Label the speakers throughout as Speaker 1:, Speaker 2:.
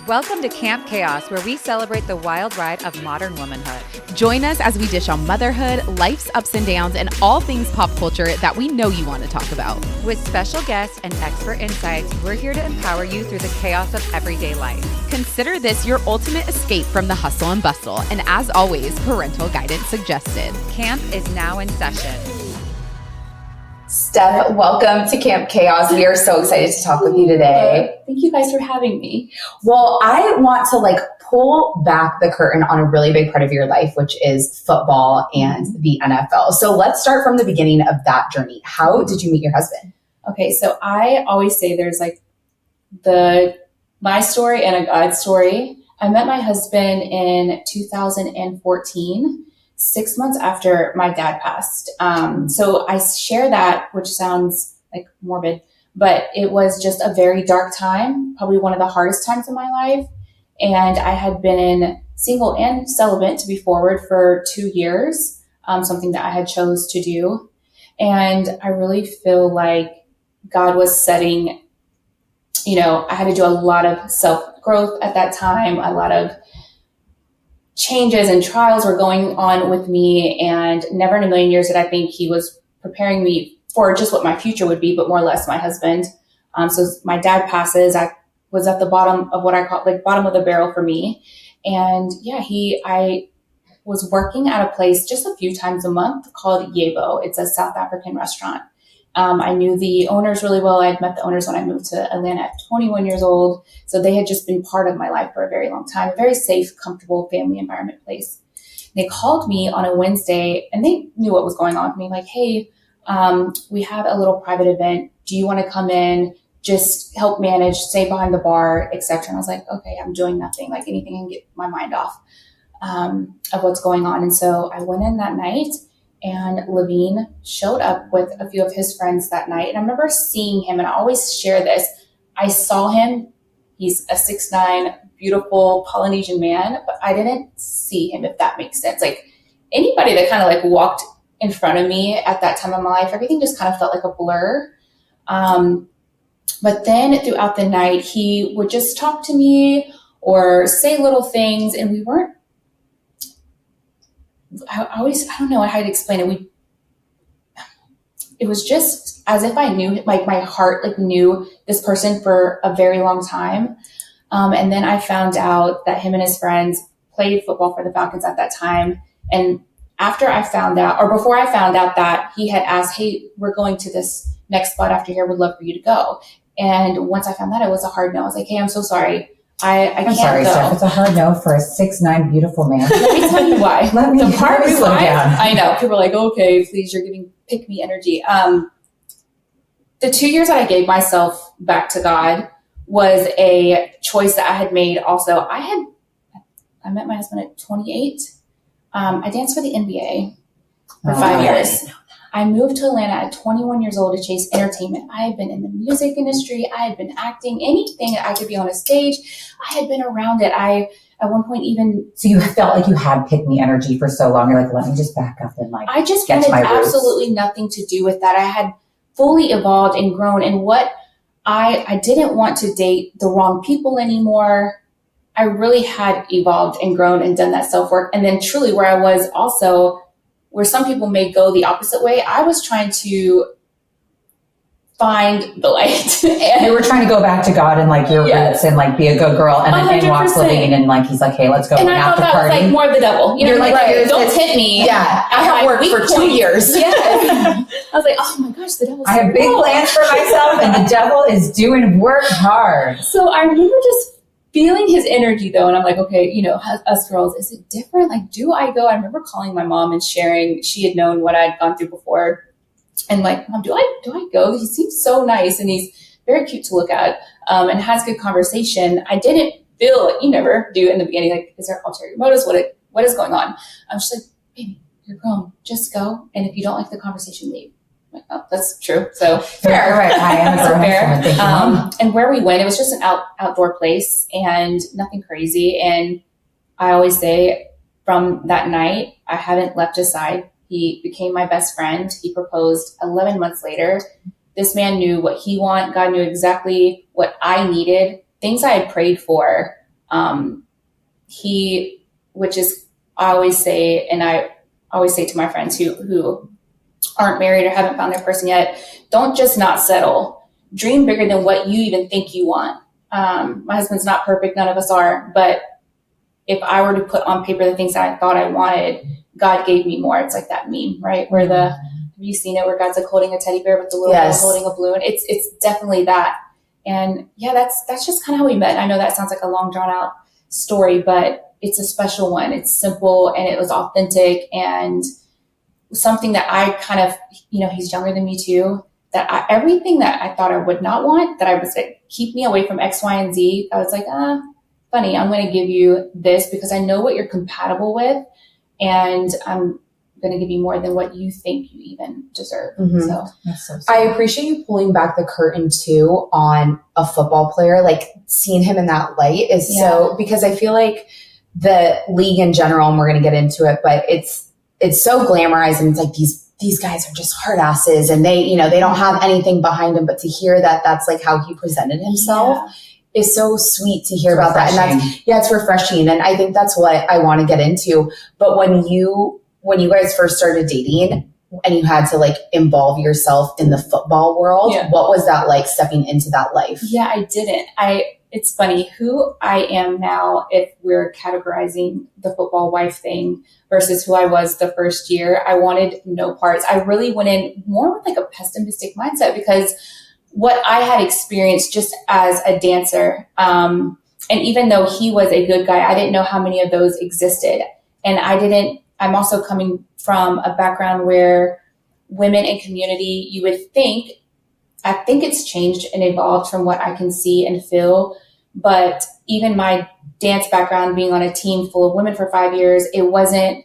Speaker 1: Welcome to Camp Chaos, where we celebrate the wild ride of modern womanhood.
Speaker 2: Join us as we dish on motherhood, life's ups and downs, and all things pop culture that we know you want to talk about.
Speaker 1: With special guests and expert insights, we're here to empower you through the chaos of everyday life.
Speaker 2: Consider this your ultimate escape from the hustle and bustle, and as always, parental guidance suggested.
Speaker 1: Camp is now in session.
Speaker 3: Steph, welcome to Camp Chaos. We are so excited to talk with you today.
Speaker 4: Thank you guys for having me.
Speaker 3: Well, I want to pull back the curtain on a really big part of your life, which is football and the NFL. So let's start from the beginning of that journey. How did you meet your husband?
Speaker 4: Okay, so I always say there's my story and a God story. I met my husband in 2014. 6 months after my dad passed. So I share that, which sounds like morbid, but it was just a very dark time, probably one of the hardest times in my life. And I had been single and celibate, to be forward, for 2 years, something that I had chose to do. And I really feel like God was setting, I had to do a lot of self-growth at that time, a lot of changes and trials were going on with me, and never in a million years did I think he was preparing me for just what my future would be, but more or less my husband. So my dad passes. I was at the bottom of what I call bottom of the barrel for me. And I was working at a place just a few times a month called Yevo. It's a South African restaurant. I knew the owners really well. I had met the owners when I moved to Atlanta at 21 years old. So they had just been part of my life for a very long time, a very safe, comfortable family environment place. They called me on a Wednesday and they knew what was going on with me. Like, hey, we have a little private event. Do you want to come in, just help manage, stay behind the bar, etc.? And I was like, okay, I'm doing nothing, anything can get my mind off of what's going on. And so I went in that night. And Levine showed up with a few of his friends that night. And I remember seeing him, and I always share this. I saw him. He's a 6'9", beautiful Polynesian man, but I didn't see him, if that makes sense. Anybody that kind of walked in front of me at that time of my life, everything just kind of felt like a blur. But then throughout the night, he would just talk to me or say little things, and we weren't, I don't know how to explain it. It was just as if I knew, my heart knew this person for a very long time. And then I found out that him and his friends played football for the Falcons at that time. And before I found out that he had asked, hey, we're going to this next spot after here. Would love for you to go. And once I found that, it was a hard no. I was like, hey, I'm so sorry. I can't
Speaker 3: I'm sorry,
Speaker 4: go.
Speaker 3: Steph. It's a hard no for a 6'9" beautiful man.
Speaker 4: Let me tell you why.
Speaker 3: Let me slow down.
Speaker 4: I know. People are like, okay, please, you're giving pick me energy. The 2 years that I gave myself back to God was a choice that I had made. Also, I met my husband at 28. I danced for the NBA for 5 years. I moved to Atlanta at 21 years old to chase entertainment. I had been in the music industry. I had been acting, anything that I could be on a stage. I had been around it. At one point even...
Speaker 3: So you felt like you had pick me energy for so long. You're like, let me just back up and
Speaker 4: I just
Speaker 3: get
Speaker 4: wanted
Speaker 3: to my roots.
Speaker 4: Absolutely nothing to do with that. I had fully evolved and grown. And what I didn't want to date the wrong people anymore. I really had evolved and grown and done that self-work. And then truly where I was also... where some people may go the opposite way, I was trying to find the light.
Speaker 3: And you were trying to go back to God and your roots and be a good girl. And then in walks Levine and he's like, hey, let's go.
Speaker 4: And I thought that was more of the devil.
Speaker 3: You're
Speaker 4: don't hit me.
Speaker 3: Yeah, I have worked for 2 years.
Speaker 4: Yes. I was like, oh my gosh, the devil's
Speaker 3: I have big plans for myself and the devil is doing work hard.
Speaker 4: So I remember just feeling his energy though. And I'm like, okay, us girls, is it different? Do I go? I remember calling my mom and sharing, she had known what I'd gone through before. And Mom, do I go? He seems so nice and he's very cute to look at and has good conversation. I didn't feel, you never do in the beginning, is there ulterior motives? What is going on? I'm just like, baby, you're grown. Just go. And if you don't like the conversation, leave. I'm like, oh, that's true. So
Speaker 3: fair. Right. I am
Speaker 4: fair. And where we went, it was just an outdoor place and nothing crazy. And I always say from that night, I haven't left his side. He became my best friend. He proposed 11 months later. This man knew what he wanted. God knew exactly what I needed. Things I had prayed for Which is, I always say, and I always say to my friends who aren't married or haven't found their person yet, don't just not settle. Dream bigger than what you even think you want. My husband's not perfect. None of us are. But if I were to put on paper the things that I thought I wanted, God gave me more. It's like that meme, right? Where have you seen it? Where God's like holding a teddy bear with the little girl holding a balloon. It's definitely that. And yeah, that's just kind of how we met. And I know that sounds like a long drawn out story, but it's a special one. It's simple and it was authentic and something that I kind of, he's younger than me too, that everything that I thought I would not want, that I was like, keep me away from X, Y, and Z. I was like, funny, I'm going to give you this because I know what you're compatible with and I'm going to give you more than what you think you even deserve.
Speaker 3: Mm-hmm.
Speaker 4: So
Speaker 3: that's so sweet. I appreciate you pulling back the curtain too on a football player, like seeing him in that light is so, because I feel like the league in general, and we're going to get into it, but it's so glamorized and it's like these guys are just hard asses and they don't have anything behind them, but to hear that that's like how he presented himself is so sweet to hear about that. And it's refreshing. And I think that's what I want to get into. But when you guys first started dating and you had to like involve yourself in the football world, what was that like stepping into that life? Yeah,
Speaker 4: I didn't. It's funny who I am now if we're categorizing the football wife thing versus who I was the first year. I wanted no parts. I really went in more with like a pessimistic mindset because what I had experienced just as a dancer, and even though he was a good guy, I didn't know how many of those existed. And I'm also coming from a background where women in community, you would think, I think it's changed and evolved from what I can see and feel. But even my dance background, being on a team full of women for 5 years, it wasn't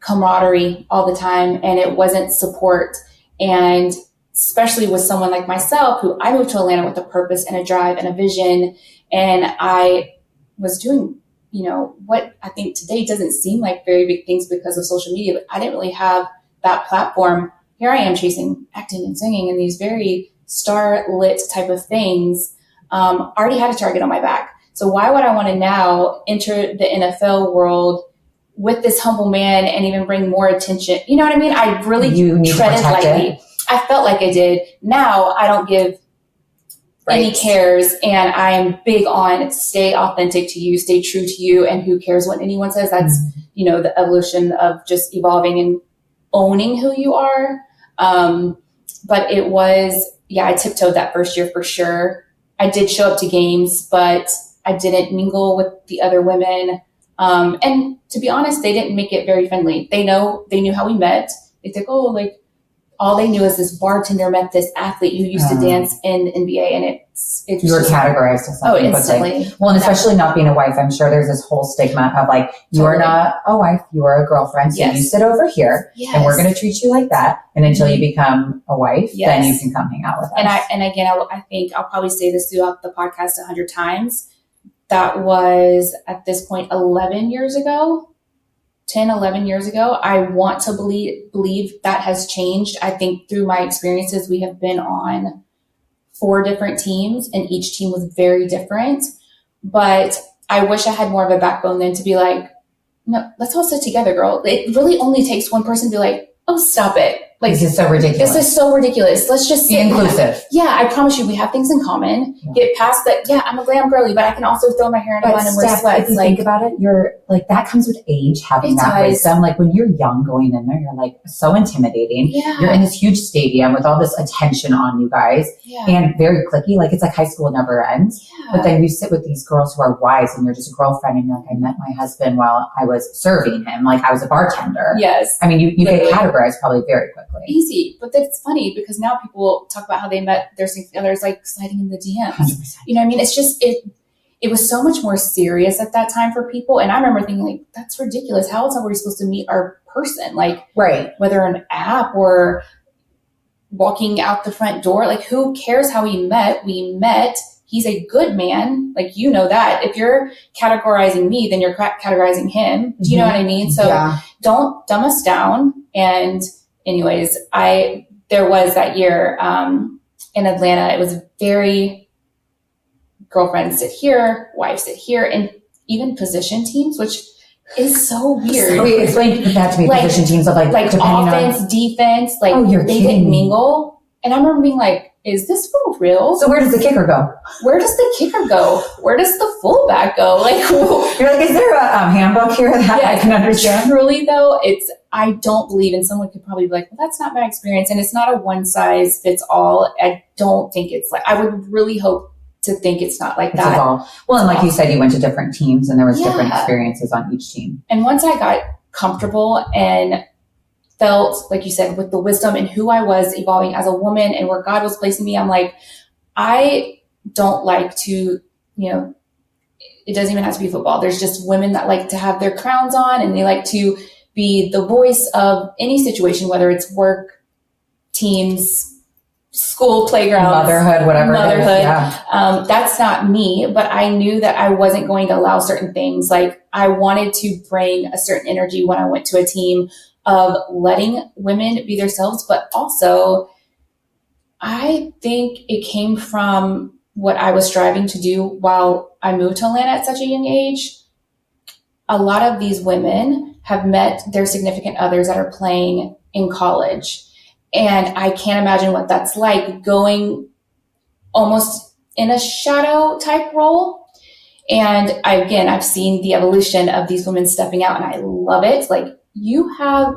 Speaker 4: camaraderie all the time and it wasn't support. And especially with someone like myself, who I moved to Atlanta with a purpose and a drive and a vision. And I was doing, what I think today doesn't seem like very big things because of social media, but I didn't really have that platform. Here I am chasing acting and singing and these very star-lit type of things. Already had a target on my back. So why would I want to now enter the NFL world with this humble man and even bring more attention? You know what I mean? I really treaded lightly. I felt like I did. Now I don't give any cares and I am big on stay authentic to you, stay true to you, and who cares what anyone says. That's, the evolution of just evolving and owning who you are. But it was, I tiptoed that first year for sure. I did show up to games, but I didn't mingle with the other women. And to be honest, they didn't make it very friendly. They knew how we met. They think, all they knew is this bartender met this athlete who used to dance in the NBA, and
Speaker 5: you were categorized as something.
Speaker 4: Instantly.
Speaker 5: Well, and especially not being a wife, I'm sure there's this whole stigma of like, you are not a wife, you are a girlfriend, so you sit over here, and we're going to treat you like that. And until you become a wife, then you can come hang out with us.
Speaker 4: And again, I think I'll probably say this throughout the podcast 100 times. That was at this point 11 years ago. 10, 11 years ago. I want to believe that has changed. I think through my experiences, we have been on 4 different teams and each team was very different. But I wish I had more of a backbone than to be like, no, let's all sit together, girl. It really only takes one person to be like, oh, stop it. Like,
Speaker 5: this is so ridiculous.
Speaker 4: This is so ridiculous. Let's just
Speaker 5: be inclusive.
Speaker 4: I promise you, we have things in common. Get past that. Yeah, I'm a glam girly, but I can also throw my hair in a bun and wear sweats.
Speaker 5: If you think about it, you're like, that comes with age, having that wisdom. Like when you're young going in there, you're like so intimidating.
Speaker 4: Yeah.
Speaker 5: You're in this huge stadium with all this attention on you guys and very cliquey. Like it's like high school never ends. Yeah. But then you sit with these girls who are wives and you're just a girlfriend and you're like, I met my husband while I was serving him. Like I was a bartender.
Speaker 4: Yes.
Speaker 5: I mean, you get categorized probably very quickly.
Speaker 4: Easy. But that's funny because now people talk about how they met their significant others, like sliding in the DMs.
Speaker 5: 100%.
Speaker 4: You know what I mean? It's just, it was so much more serious at that time for people. And I remember thinking like, that's ridiculous. How else are we supposed to meet our person? Like, whether an app or walking out the front door, like who cares how we met? We met. He's a good man. Like, you know that. If you're categorizing me, then you're categorizing him. Do you know what I mean? So don't dumb us down. And anyways, there was that year in Atlanta. It was very girlfriends sit here, wives sit here, and even position teams, which is so weird.
Speaker 5: So wait, explain that to me.
Speaker 4: Like-
Speaker 5: Position teams of like
Speaker 4: offense, defense, like
Speaker 5: you're
Speaker 4: they
Speaker 5: kidding
Speaker 4: get
Speaker 5: me.
Speaker 4: mingle. And I remember being like, is this for real?
Speaker 5: So where does the kicker go?
Speaker 4: Where does the kicker go? Where does the fullback go? Like,
Speaker 5: You're like, is there a handbook here that I can understand?
Speaker 4: Truly though, I don't believe, and someone could probably be like, well, that's not my experience. And it's not a one size fits all. I don't think it's like, I would really hope to think it's not like that.
Speaker 5: Well, and like you said, you went to different teams and there was different
Speaker 4: Yeah.
Speaker 5: experiences on each team.
Speaker 4: And once I got comfortable and felt, like you said, with the wisdom and who I was evolving as a woman and where God was placing me, I'm like, I don't like to, it doesn't even have to be football. There's just women that like to have their crowns on and they like to be the voice of any situation, whether it's work, teams, school, playgrounds,
Speaker 5: Motherhood, whatever it is. Yeah.
Speaker 4: That's not me, but I knew that I wasn't going to allow certain things. Like I wanted to bring a certain energy when I went to a team of letting women be themselves, but also I think it came from what I was striving to do while I moved to Atlanta at such a young age. A lot of these women have met their significant others that are playing in college. And I can't imagine what that's like, going almost in a shadow type role. And I've seen the evolution of these women stepping out and I love it. Like you have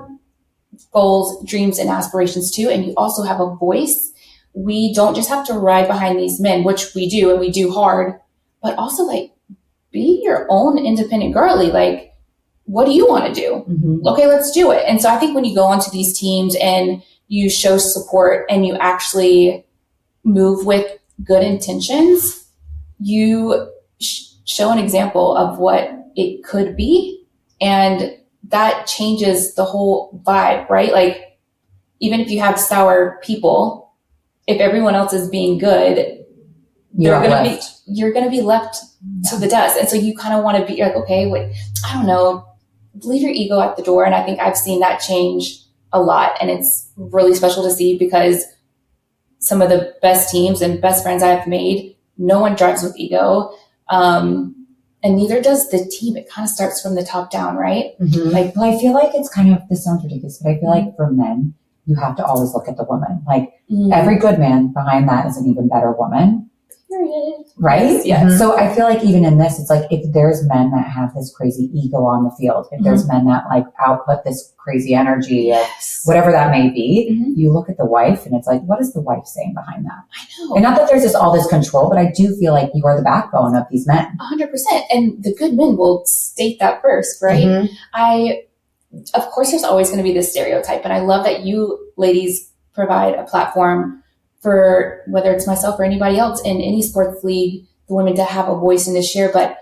Speaker 4: goals, dreams, and aspirations too. And you also have a voice. We don't just have to ride behind these men, which we do and we do hard, but also like be your own independent girly. Like, what do you want to do?
Speaker 5: Mm-hmm.
Speaker 4: Okay, let's do it. And so I think when you go onto these teams and you show support and you actually move with good intentions, you show an example of what it could be. And that changes the whole vibe, right? Like, even if you have sour people, if everyone else is being good, you're going to be left to the dust. And so you kind of want to be like, okay, wait, I don't know, leave your ego at the door. And I think I've seen that change a lot. And it's really special to see because some of the best teams and best friends I've made, no one drives with ego. And neither does the team. It kind of starts from the top down, right?
Speaker 5: Mm-hmm. Like, well, I feel like it's kind of, this sounds ridiculous, but I feel like for men, you have to always look at the woman. Like every good man behind that is an even better woman.
Speaker 4: Period.
Speaker 5: Right?
Speaker 4: Yes.
Speaker 5: Mm-hmm. So I feel like even in this, it's like if there's men that have this crazy ego on the field, if there's men that like output this crazy energy, whatever that may be, you look at the wife and it's like, what is the wife saying behind that? I know. And not that there's all this control, but I do feel like you are the backbone of these men.
Speaker 4: 100%. And the good men will state that first, right? Of course, there's always going to be this stereotype. And I love that you ladies provide a platform for whether it's myself or anybody else in any sports league, the women to have a voice and to share. But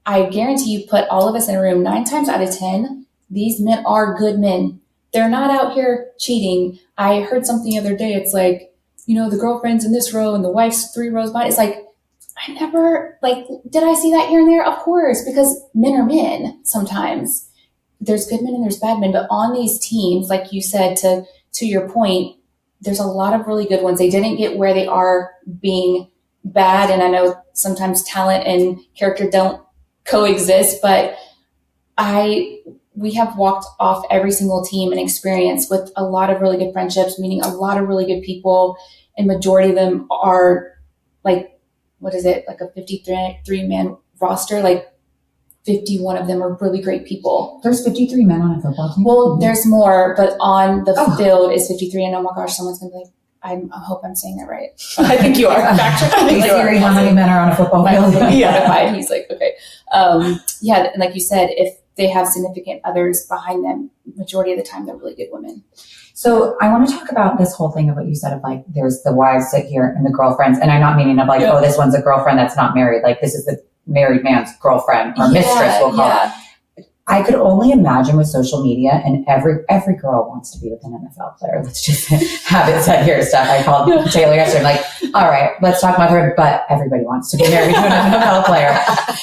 Speaker 4: I guarantee you put all of us in a room 9 times out of 10, these men are good men. They're not out here cheating. I heard something the other day. It's like, the girlfriend's in this row and the wife's 3 rows behind. It's like, I never, did I see that here and there? Of course, because men are men sometimes. There's good men and there's bad men. But on these teams, like you said, to your point, there's a lot of really good ones. They didn't get where they are being bad. And I know sometimes talent and character don't coexist, but we have walked off every single team and experience with a lot of really good friendships, meeting a lot of really good people. And majority of them are like, what is it? Like a 53-man roster, like 51 of them are really great people.
Speaker 5: There's 53 men on a football team?
Speaker 4: Well, there's more, but on the field is 53. And oh my gosh, someone's going to be like, I hope I'm saying that right. I think you are.
Speaker 5: Considering how many men are on a football field.
Speaker 4: Yeah. He's like, okay. And like you said, if they have significant others behind them, majority of the time, they're really good women.
Speaker 5: So I want to talk about this whole thing of what you said of like, there's the wives sit here and the girlfriends. And I'm not meaning of like, oh, this one's a girlfriend that's not married. Like this is the married man's girlfriend or mistress, we'll call it. I could only imagine with social media, and every girl wants to be with an NFL player. Let's just have it said here, Steph. I called Taylor yesterday. I'm like, all right, let's talk motherhood, but everybody wants to be married to an NFL player.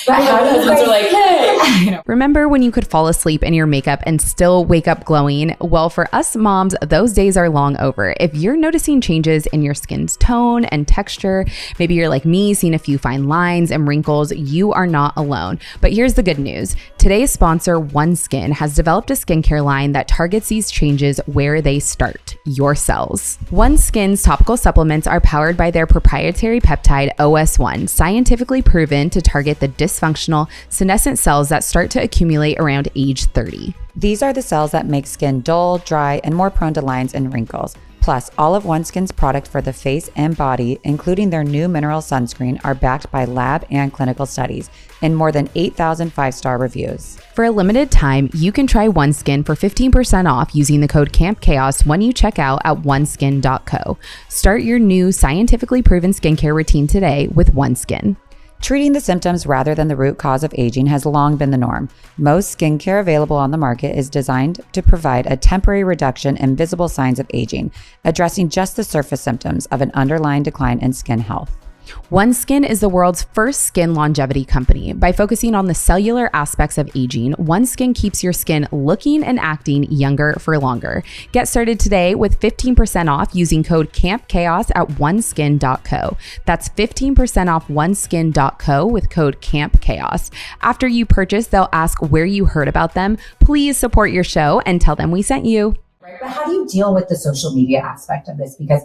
Speaker 5: But how do you guys,
Speaker 4: are like, hey.
Speaker 2: Remember when you could fall asleep in your makeup and still wake up glowing? Well, for us moms, those days are long over. If you're noticing changes in your skin's tone and texture, maybe you're like me, seeing a few fine lines and wrinkles, you are not alone. But here's the good news. Today's sponsor, OneSkin, has developed a skincare line that targets these changes where they start, your cells. OneSkin's topical supplements are powered by their proprietary peptide OS1, scientifically proven to target the dysfunctional senescent cells that start to accumulate around age 30.
Speaker 6: These are the cells that make skin dull, dry, and more prone to lines and wrinkles. Plus, all of OneSkin's products for the face and body, including their new mineral sunscreen, are backed by lab and clinical studies and more than 8,000 five-star reviews.
Speaker 2: For a limited time, you can try OneSkin for 15% off using the code CAMPCHAOS when you check out at oneskin.co. Start your new scientifically proven skincare routine today with OneSkin.
Speaker 6: Treating the symptoms rather than the root cause of aging has long been the norm. Most skincare available on the market is designed to provide a temporary reduction in visible signs of aging, addressing just the surface symptoms of an underlying decline in skin health.
Speaker 2: OneSkin is the world's first skin longevity company. By focusing on the cellular aspects of aging, OneSkin keeps your skin looking and acting younger for longer. Get started today with 15% off using code CAMPCHAOS at oneskin.co. That's 15% off oneskin.co with code CAMPCHAOS. After you purchase, they'll ask where you heard about them. Please support your show and tell them we sent you.
Speaker 5: right? But how do you deal with the social media aspect of this? Because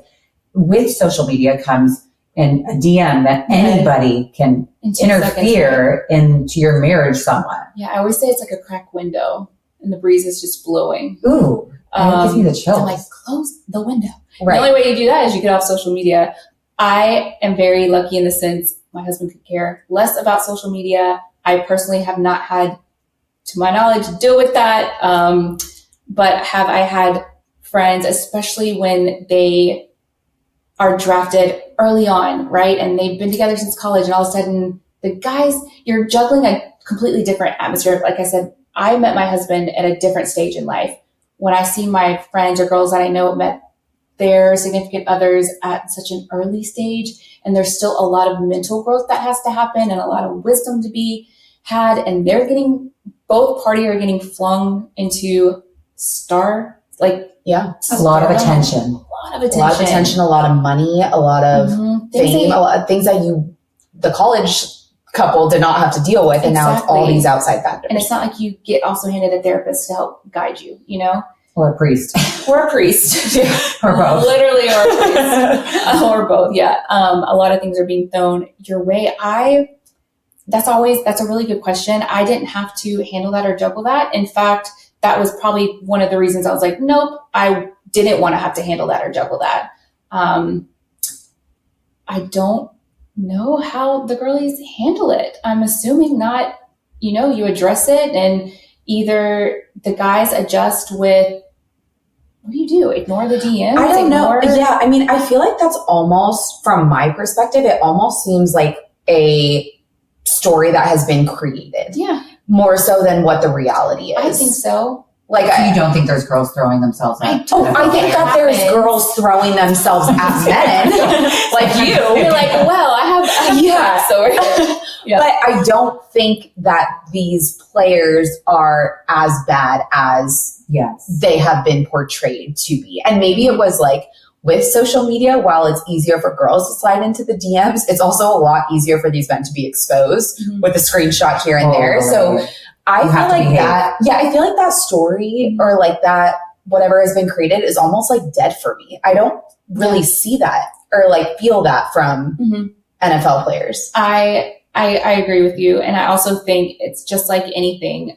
Speaker 5: with social media comes in a DM that anybody can interfere into your marriage somewhat.
Speaker 4: Yeah, I always say it's like a crack window and the breeze is just blowing.
Speaker 5: Ooh, that gives me the chills.
Speaker 4: I'm like, close the window.
Speaker 5: Right.
Speaker 4: The only way you do that is you get off social media. I am very lucky in the sense my husband could care less about social media. I personally have not had, to my knowledge, deal with that. But have I had friends, especially when they are drafted early on, right? And they've been together since college, and all of a sudden the guys, you're juggling a completely different atmosphere. Like I said, I met my husband at a different stage in life. When I see my friends or girls that I know met their significant others at such an early stage, and there's still a lot of mental growth that has to happen and a lot of wisdom to be had, and they're getting, both parties are getting flung into
Speaker 5: a lot of attention.
Speaker 3: A lot of attention, a lot of money, a lot of fame, a lot of things that the college couple did not have to deal with. And now it's all these outside factors.
Speaker 4: And it's not like you get also handed a therapist to help guide you, you know?
Speaker 5: Or a priest.
Speaker 4: Or a priest.
Speaker 5: Or both.
Speaker 4: Literally, or a priest. Or both, yeah. A lot of things are being thrown your way. That's a really good question. I didn't have to handle that or juggle that. In fact, that was probably one of the reasons I was like, nope, I didn't want to have to handle that or juggle that. I don't know how the girlies handle it. I'm assuming not, you address it and either the guys adjust with, what do you do? Ignore the DMs?
Speaker 3: I don't know. Yeah. I mean, I feel like that's almost, from my perspective, it almost seems like a story that has been created.
Speaker 4: Yeah.
Speaker 3: More so than what the reality is.
Speaker 4: I think so.
Speaker 5: So you don't think there's girls throwing themselves at?
Speaker 3: I think that there's girls throwing themselves at men, like you.
Speaker 4: You're like, well, I have
Speaker 3: yeah.
Speaker 4: So yeah.
Speaker 3: But I don't think that these players are as bad as they have been portrayed to be. And maybe it was like with social media, while it's easier for girls to slide into the DMs, it's also a lot easier for these men to be exposed with a screenshot here and there. So I feel like that, I feel like that story or like that, whatever has been created is almost like dead for me. I don't really see that or like feel that from NFL players.
Speaker 4: I agree with you. And I also think it's just like anything,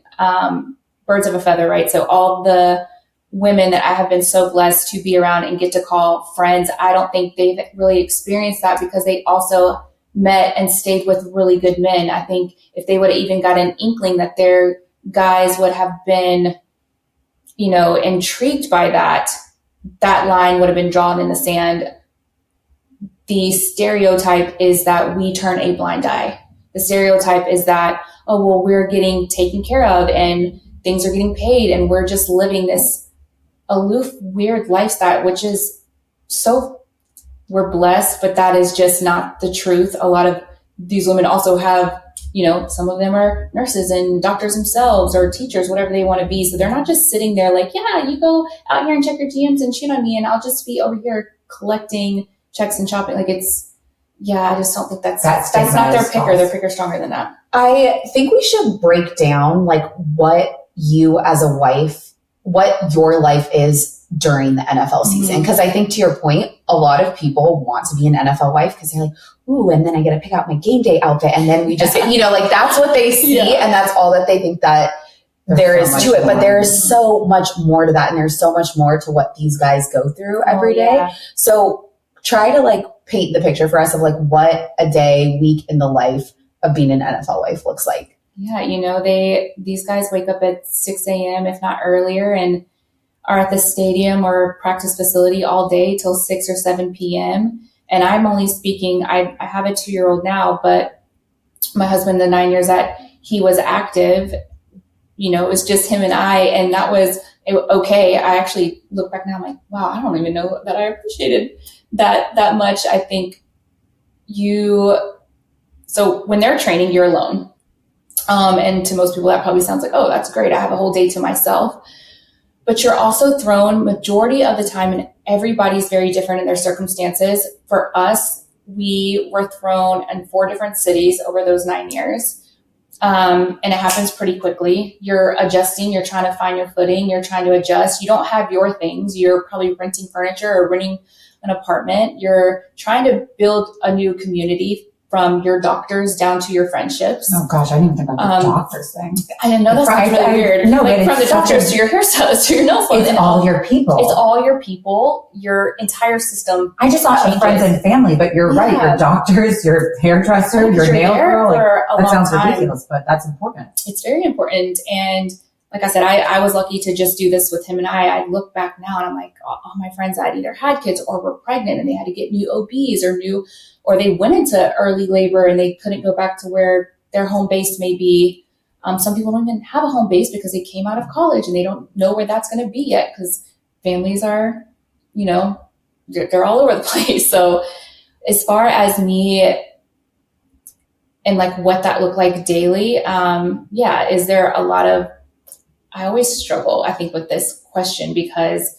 Speaker 4: birds of a feather, right? So all the women that I have been so blessed to be around and get to call friends, I don't think they've really experienced that because they also met and stayed with really good men. I think if they would have even got an inkling that their guys would have been, intrigued by that line would have been drawn in the sand. The stereotype is that we turn a blind eye. The stereotype is that, we're getting taken care of and things are getting paid and we're just living this aloof, weird lifestyle, which is so, we're blessed, but that is just not the truth. A lot of these women also have, some of them are nurses and doctors themselves or teachers, whatever they want to be. So they're not just sitting there like, yeah, you go out here and check your DMs and cheat on me and I'll just be over here collecting checks and shopping. Like I just don't think that's not their picker. Their picker's stronger than that.
Speaker 3: I think we should break down like what you as a wife, what your life is during the NFL season. Because I think to your point, a lot of people want to be an NFL wife because they're like, ooh, and then I get to pick out my game day outfit. And then we just, like that's what they see. Yeah. And that's all that they think that there is to it. But there's so much more to that. And there's so much more to what these guys go through every day. Yeah. So try to like paint the picture for us of like what a day, week in the life of being an NFL wife looks like.
Speaker 4: Yeah. These guys wake up at 6 a.m., if not earlier, and are at the stadium or practice facility all day till 6 or 7 p.m. And I'm only speaking, I have a 2-year-old now, but my husband, the 9 years that he was active, it was just him and I, and that was okay. I actually look back now, I'm like, wow, I don't even know that I appreciated that much. I think so when they're training, you're alone. And to most people that probably sounds like, oh, that's great. I have a whole day to myself. But you're also thrown majority of the time, and everybody's very different in their circumstances. For us, we were thrown in 4 different cities over those 9 years. And it happens pretty quickly. You're adjusting, you're trying to find your footing, you're trying to adjust. You don't have your things. You're probably renting furniture or renting an apartment. You're trying to build a new community from your doctors down to your friendships.
Speaker 5: Oh gosh, I didn't even think about the doctors thing.
Speaker 4: I didn't know that sounds really weird.
Speaker 5: No,
Speaker 4: like from the doctors to your hairstylist to your nail salon.
Speaker 5: It's all your people.
Speaker 4: It's all your people. Your entire system.
Speaker 5: I just thought of friends and family, but you're right. Your doctors, your hairdresser, your nail girl. That sounds ridiculous, but that's important.
Speaker 4: It's very important. And like I said, I was lucky to just do this with him and I look back now and I'm like, all my friends that either had kids or were pregnant and they had to get new OBs or they went into early labor and they couldn't go back to where their home base may be. Some people don't even have a home base because they came out of college and they don't know where that's going to be yet because families are, they're all over the place. So as far as me and like what that looked like daily, is there a lot of, I always struggle, I think, with this question because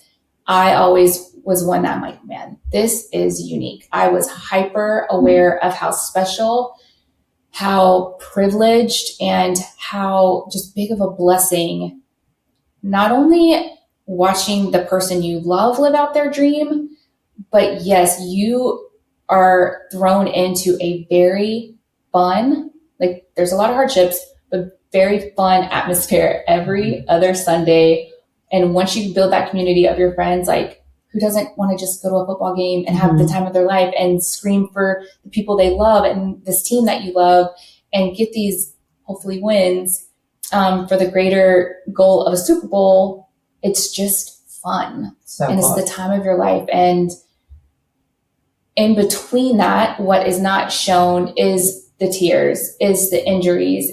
Speaker 4: I always was one that I'm like, man, this is unique. I was hyper aware of how special, how privileged, and how just big of a blessing, not only watching the person you love live out their dream, but yes, you are thrown into a very fun, like there's a lot of hardships, but very fun atmosphere every other Sunday. And once you build that community of your friends, like who doesn't want to just go to a football game and have the time of their life and scream for the people they love and this team that you love and get these hopefully wins for the greater goal of a Super Bowl. It's just fun. And it's the time of your life. And in between that, what is not shown is the tears, is the injuries,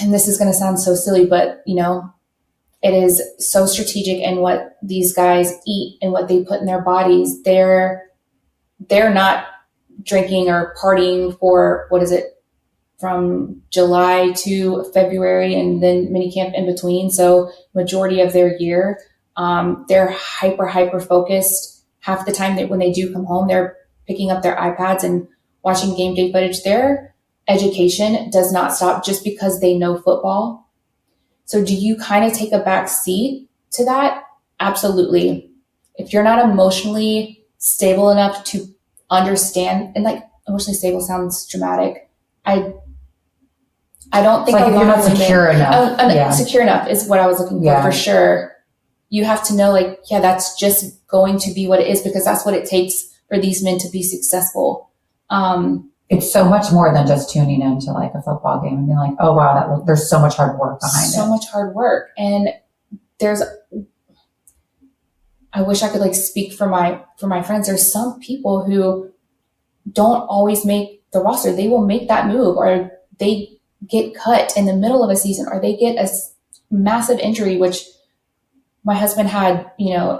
Speaker 4: and this is going to sound so silly, but it is so strategic in what these guys eat and what they put in their bodies. They're not drinking or partying for, from July to February and then minicamp in between. So majority of their year, they're hyper focused. Half the time that when they do come home, they're picking up their iPads and watching game day footage. Their education does not stop just because they know football. So do you kind of take a back seat to that? Absolutely. If you're not emotionally stable enough to understand, and like emotionally stable sounds dramatic. I don't think
Speaker 5: like if you're not secure enough.
Speaker 4: Secure enough is what I was looking for sure. You have to know that's just going to be what it is because that's what it takes for these men to be successful.
Speaker 5: It's so much more than just tuning into like a football game and being like, oh wow, there's so much hard work behind it.
Speaker 4: So much hard work. And I wish I could speak for my friends. There's some people who don't always make the roster. They will make that move or they get cut in the middle of a season, or they get a massive injury, which my husband had,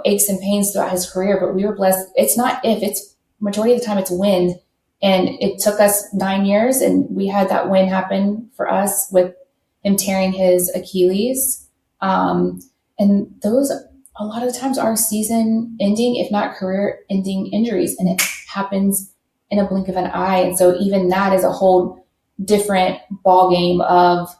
Speaker 4: aches and pains throughout his career, but we were blessed. It's not if, it's majority of the time it's when. And it took us 9 years, and we had that win happen for us with him tearing his Achilles. And those, a lot of the times, are season ending, if not career ending injuries. And it happens in a blink of an eye. And so even that is a whole different ball game of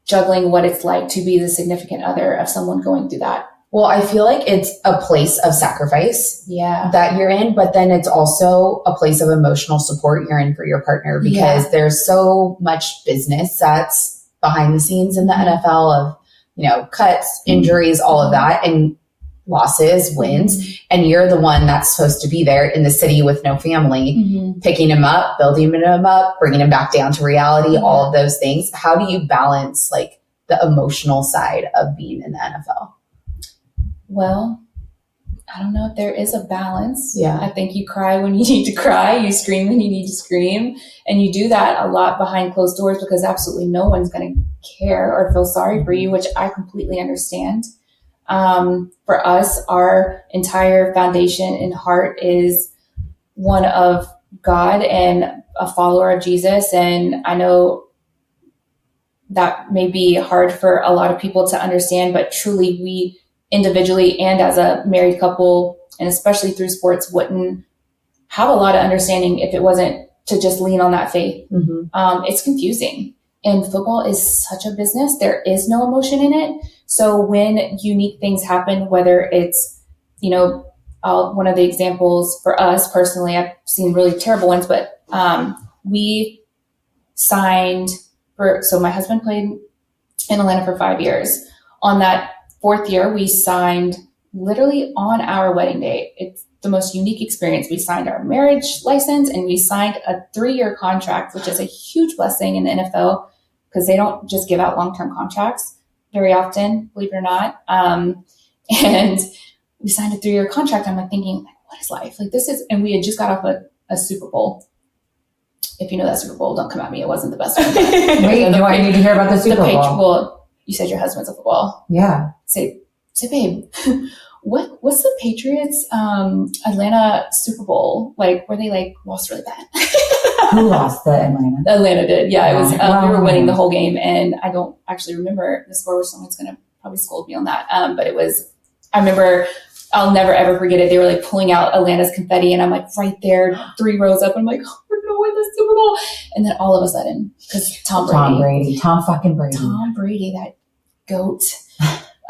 Speaker 4: juggling what it's like to be the significant other of someone going through that.
Speaker 3: Well, I feel like it's a place of sacrifice that you're in, but then it's also a place of emotional support you're in for your partner, because there's so much business that's behind the scenes in the NFL of, cuts, injuries, all of that, and losses, wins. And you're the one that's supposed to be there in the city with no family, picking him up, building him up, bringing him back down to reality, all of those things. How do you balance like the emotional side of being in the NFL?
Speaker 4: Well, I don't know if there is a balance.
Speaker 3: Yeah.
Speaker 4: I think you cry when you need to cry, you scream when you need to scream, and you do that a lot behind closed doors, because absolutely no one's going to care or feel sorry for you, which I completely understand. For us, our entire foundation and heart is one of God and a follower of Jesus. And I know that may be hard for a lot of people to understand, but truly we individually and as a married couple, and especially through sports, wouldn't have a lot of understanding if it wasn't to just lean on that faith. It's confusing. And football is such a business. There is no emotion in it. So when unique things happen, whether it's, one of the examples for us personally, I've seen really terrible ones, but we signed so my husband played in Atlanta for 5 years. On that 4th year, we signed literally on our wedding day. It's the most unique experience. We signed our marriage license, and we signed a 3-year contract, which is a huge blessing in the NFL, because they don't just give out long-term contracts very often, believe it or not. And we signed a 3-year contract. I'm like thinking, what is life? Like this is, and we had just got off a Super Bowl. If you know that Super Bowl, don't come at me. It wasn't the best one.
Speaker 5: Wait, do I need to hear about the Super Bowl?
Speaker 4: Well, you said your husband's a football.
Speaker 5: Yeah.
Speaker 4: Say, babe, what's the Patriots Atlanta Super Bowl like, where they like lost really bad?
Speaker 5: Who lost the Atlanta?
Speaker 4: Atlanta did. Yeah, it was.
Speaker 5: Wow.
Speaker 4: We were winning the whole game, and I don't actually remember the score, which someone's gonna probably scold me on that. But it was. I remember. I'll never ever forget it. They were like pulling out Atlanta's confetti, and I'm like right there, 3 rows up. And I'm like, oh, we're gonna win the Super Bowl. And then all of a sudden, because Tom fucking Brady, that goat.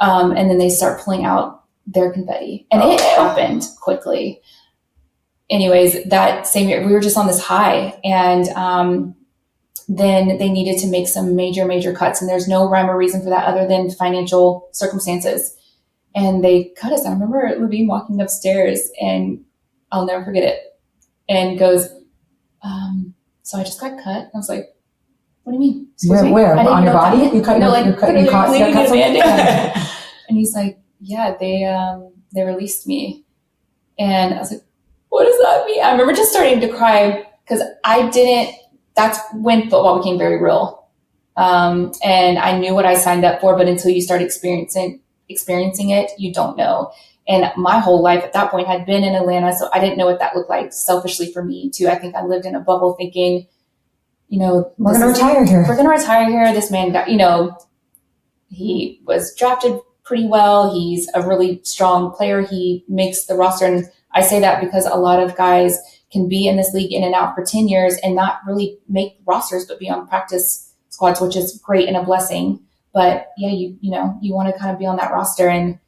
Speaker 4: And then they start pulling out their confetti, and it happened quickly. Anyways, that same year, we were just on this high, and then they needed to make some major cuts, and there's no rhyme or reason for that other than financial circumstances. And they cut us. I remember Levine walking upstairs, and I'll never forget it, and goes, so I just got cut. I was like, what do you mean?
Speaker 5: Where? On your body? You cut something?
Speaker 4: And he's like, yeah, they released me. And I was like, what does that mean? I remember just starting to cry, because that's when football became very real. And I knew what I signed up for, but until you start experiencing it, you don't know. And my whole life at that point had been in Atlanta, so I didn't know what that looked like selfishly for me too. I think I lived in a bubble thinking, we're going to retire here. We're going to retire here. This man got, he was drafted pretty well. He's a really strong player. He makes the roster. And I say that because a lot of guys can be in this league in and out for 10 years and not really make rosters, but be on practice squads, which is great and a blessing. But yeah, you want to kind of be on that roster. And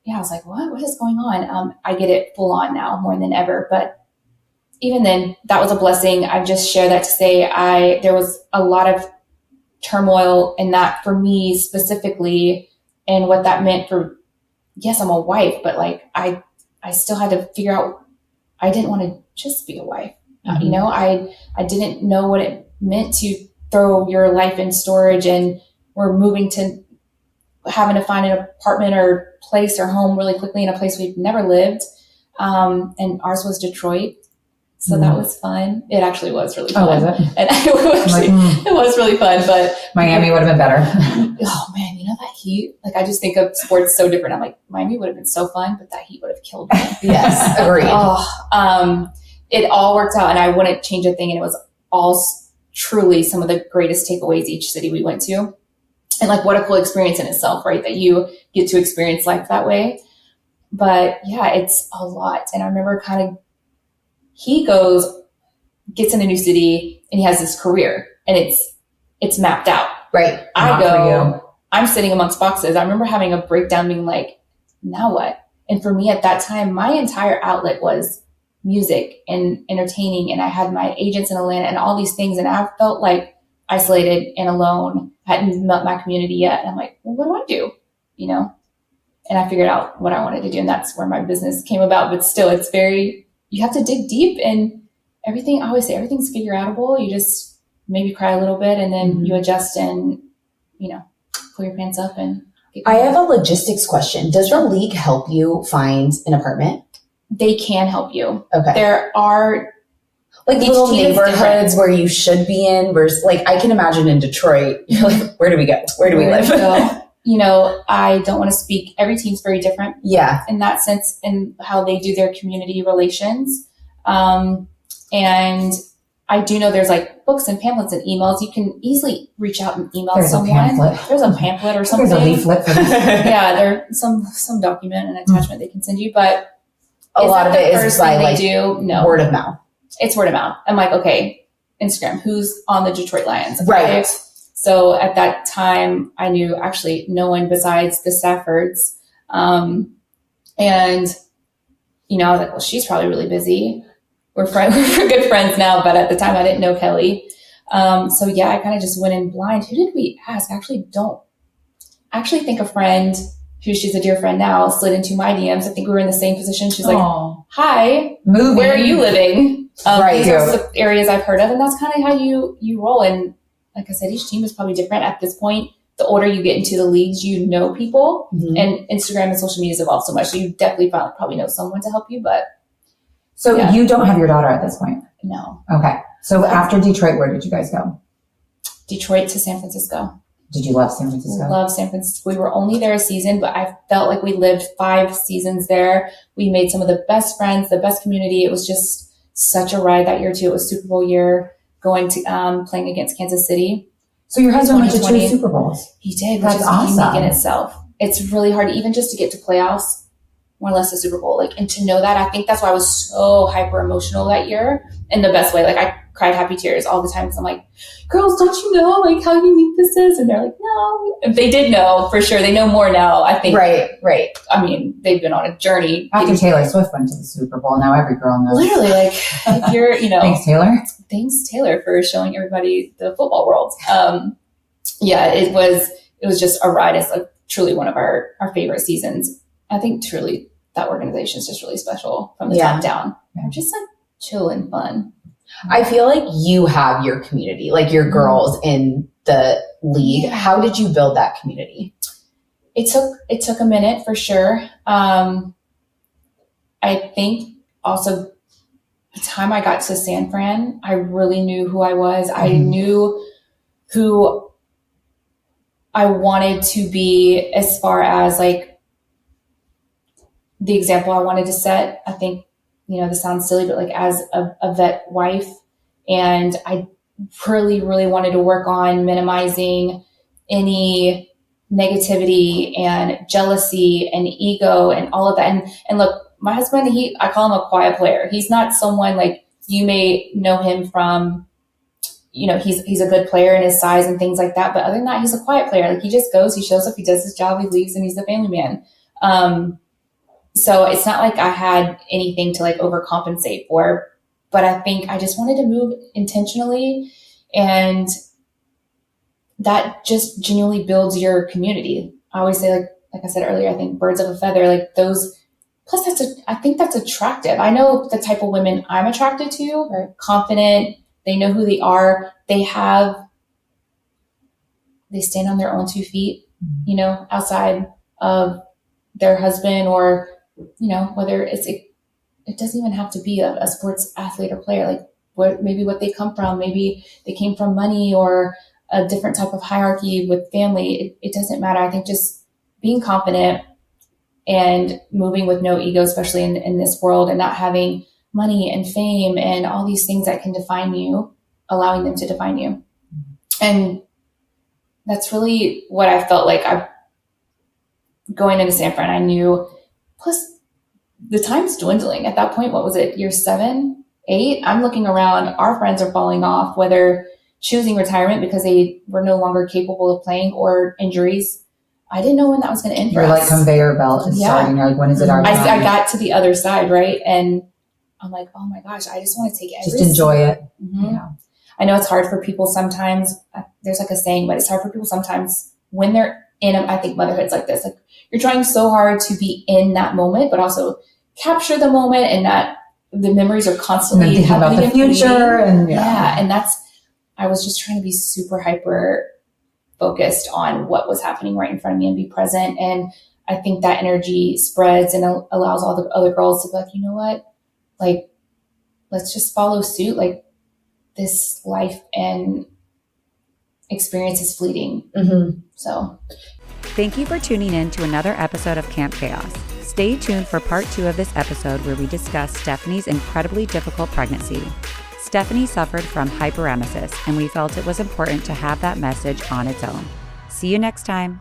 Speaker 4: yeah, I was like, what is going on? I get it full on now more than ever. But even then, that was a blessing. I just share that to say there was a lot of turmoil in that for me specifically, and what that meant for, yes, I'm a wife, but like I still had to figure out, I didn't want to just be a wife. Mm-hmm. I didn't know what it meant to throw your life in storage, and we're moving to having to find an apartment or place or home really quickly in a place we've never lived. And ours was Detroit. So that was fun. It actually was really fun.
Speaker 5: Oh, was it?
Speaker 4: And it was really fun, but
Speaker 5: Miami would have been better.
Speaker 4: Oh man, you know that heat? Like I just think of sports so different. I'm like, Miami would have been so fun, but that heat would have killed me.
Speaker 3: Yes, agreed.
Speaker 4: It all worked out and I wouldn't change a thing. And it was all truly some of the greatest takeaways each city we went to. And like, what a cool experience in itself, right? That you get to experience life that way. But yeah, it's a lot. And I remember he gets in a new city and he has this career and it's mapped out.
Speaker 3: Right.
Speaker 4: I'm sitting amongst boxes. I remember having a breakdown being like, now what? And for me at that time, my entire outlet was music and entertaining. And I had my agents in Atlanta and all these things. And I felt like isolated and alone, hadn't met my community yet. And I'm like, well, what do I do? You know? And I figured out what I wanted to do. And that's where my business came about. But still, you have to dig deep and everything. I always say everything's figure outable. You just maybe cry a little bit and then you adjust and, pull your pants up and get going.
Speaker 3: I have a logistics question. Does the league help you find an apartment?
Speaker 4: They can help you.
Speaker 3: Okay.
Speaker 4: There are
Speaker 3: like little neighborhoods where you should be in versus like I can imagine in Detroit, you're like, where do we go? Where do we live?
Speaker 4: I don't want to speak. Every team's very different.
Speaker 3: Yeah.
Speaker 4: In that sense, in how they do their community relations. And I do know there's like books and pamphlets and emails. You can easily reach out and email someone. There's a pamphlet or something.
Speaker 5: There's a leaflet for this.
Speaker 4: Yeah, there's some document and attachment they can send you, but
Speaker 3: a lot of it is by like word of mouth.
Speaker 4: It's word of mouth. I'm like, okay, Instagram, who's on the Detroit Lions?
Speaker 3: Right.
Speaker 4: So at that time, I knew actually no one besides the Staffords. And, I was like, well, she's probably really busy. We're good friends now, but at the time I didn't know Kelly. So yeah, I kind of just went in blind. Who did we ask? I actually think a friend who she's a dear friend now slid into my DMs. I think we were in the same position. She's like, hi, where are you living?
Speaker 3: Right.
Speaker 4: These are the areas I've heard of. And that's kind of how you roll. And like I said, each team is probably different at this point. The older you get into the leagues, people, and Instagram and social media has evolved so much. So you definitely probably know someone to help you, but.
Speaker 5: So you don't have your daughter at this point?
Speaker 4: No.
Speaker 5: Okay. So after Detroit, where did you guys go?
Speaker 4: Detroit to San Francisco.
Speaker 5: Did you love San Francisco?
Speaker 4: Love San Francisco. We were only there a season, but I felt like we lived 5 seasons there. We made some of the best friends, the best community. It was just such a ride that year too. It was Super Bowl year, going to playing against Kansas City.
Speaker 5: So your husband went to 2 Super Bowls.
Speaker 4: He did,
Speaker 5: which
Speaker 4: is
Speaker 5: awesome.
Speaker 4: Unique in itself. It's really hard, even just to get to playoffs, more or less the Super Bowl. And to know that, I think that's why I was so hyper emotional that year in the best way. I cried happy tears all the time because I'm like, girls, don't you know how unique this is? And they're like, no. If they did know, for sure. They know more now, I think.
Speaker 3: Right.
Speaker 4: I mean, they've been on a journey.
Speaker 5: After Taylor Swift went to the Super Bowl, now every girl knows.
Speaker 4: Literally, you're,
Speaker 5: Thanks, Taylor.
Speaker 4: Thanks, Taylor, for showing everybody the football world. It was just a ride. It's truly one of our favorite seasons. I think truly that organization is just really special from the top down. They're just chill and fun.
Speaker 3: I feel like you have your community, like your girls in the league. Yeah. How did you build that community?
Speaker 4: It took a minute for sure. I think also the time I got to San Fran, I really knew who I was. I knew who I wanted to be as far as the example I wanted to set. I think, this sounds silly, but as a vet wife, and I really, really wanted to work on minimizing any negativity and jealousy and ego and all of that. And look, my husband, I call him a quiet player. He's not someone you may know him from, he's a good player in his size and things like that. But other than that, he's a quiet player. He just goes, he shows up, he does his job, he leaves, and he's the family man. So it's not like I had anything to overcompensate for, but I think I just wanted to move intentionally, and that just genuinely builds your community. I always say, like I said earlier, I think birds of a feather, those, plus I think that's attractive. I know the type of women I'm attracted to are confident. They know who they are. They stand on their own 2 feet, outside of their husband or, whether it's it doesn't even have to be a sports athlete or player. Like what they come from. Maybe they came from money or a different type of hierarchy with family. It doesn't matter. I think just being confident and moving with no ego, especially in this world, and not having money and fame and all these things that can define you, allowing them to define you. And that's really what I felt like going into San Fran. I knew, plus the time's dwindling. At that point, what was it, year 7, 8? I'm looking around, our friends are falling off, whether choosing retirement because they were no longer capable of playing or injuries. I didn't know when that was going to end for
Speaker 5: You're
Speaker 4: us.
Speaker 5: like conveyor belt is starting. You're like, when is it our time?
Speaker 4: I got to the other side, right? And I'm like, oh my gosh, I just want to take every
Speaker 5: Just enjoy it.
Speaker 4: Mm-hmm. Yeah. I know it's hard for people sometimes. There's like a saying, but it's hard for people sometimes when they're in I think motherhood's like this. Like you're trying so hard to be in that moment, but also capture the moment, and that the memories are constantly
Speaker 5: thinking about the future. And
Speaker 4: and I was just trying to be super hyper focused on what was happening right in front of me and be present. And I think that energy spreads and allows all the other girls to be like, you know what, like, let's just follow suit. Like this life and experience is fleeting.
Speaker 3: Mm-hmm.
Speaker 4: So
Speaker 6: Thank you for tuning in to another episode of Camp Chaos. Stay tuned for part 2 of this episode where we discuss Stephanie's incredibly difficult pregnancy. Stephanie suffered from hyperemesis, and we felt it was important to have that message on its own. See you next time.